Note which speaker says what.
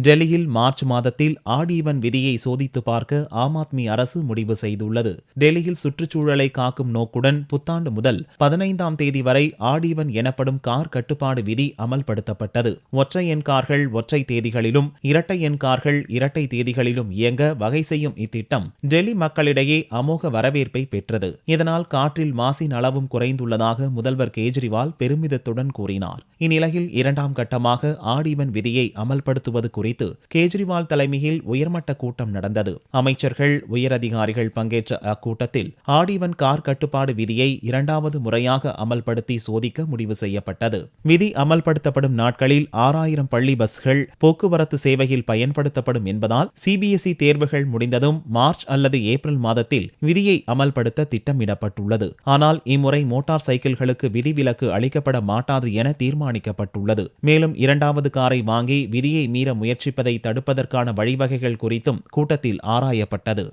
Speaker 1: டெல்லியில் மார்ச் மாதத்தில் add even விதியை சோதித்து பார்க்க ஆம் ஆத்மி அரசு முடிவு செய்துள்ளது. டெல்லியில் சுற்றுச்சூழலை காக்கும் நோக்குடன் புத்தாண்டு முதல் 15ஆம் தேதி வரை ஆட் ஈவன் எனப்படும் கார் கட்டுப்பாடு விதி அமல்படுத்தப்பட்டது. ஒற்றை எண் கார்கள் ஒற்றை தேதிகளிலும், இரட்டை எண் கார்கள் இரட்டை தேதிகளிலும் இயங்க வகை செய்யும் இத்திட்டம் டெல்லி மக்களிடையே அமோக வரவேற்பை பெற்றது. இதனால் காற்றில் மாசின் அளவும் குறைந்துள்ளதாக முதல்வர் கேஜ்ரிவால் பெருமிதத்துடன் கூறினார். இந்நிலையில் 2ஆம் கட்டமாக ஆட் ஈவன் விதியை அமல்படுத்துவது குறித்து கேஜ்ரிவால் தலைமையில் உயர்மட்ட கூட்டம் நடந்தது. அமைச்சர்கள், உயரதிகாரிகள் பங்கேற்ற அக்கூட்டத்தில் ஆட் ஈவன் கார் கட்டுப்பாடு விதியை 2வது முறையாக அமல்படுத்தி சோதிக்க முடிவு செய்யப்பட்டது. விதி அமல்படுத்தப்படும் நாட்களில் 6000 பள்ளி பஸ்கள் போக்குவரத்து சேவையில் பயன்படுத்தப்படும் என்பதால் சிபிஎஸ்இ தேர்வுகள் முடிந்ததும் மார்ச் அல்லது ஏப்ரல் மாதத்தில் விதியை அமல்படுத்த திட்டமிடப்பட்டுள்ளது. ஆனால் இம்முறை மோட்டார் சைக்கிள்களுக்கு விதிவிலக்கு அளிக்கப்பட மாட்டாது என தீர்மானிக்கப்பட்டுள்ளது. மேலும் 2வது காரை வாங்கி விதியை மீற முயற்சிப்பதை தடுப்பதற்கான வழிவகைகள் குறித்தும் கூட்டத்தில் ஆராயப்பட்டது.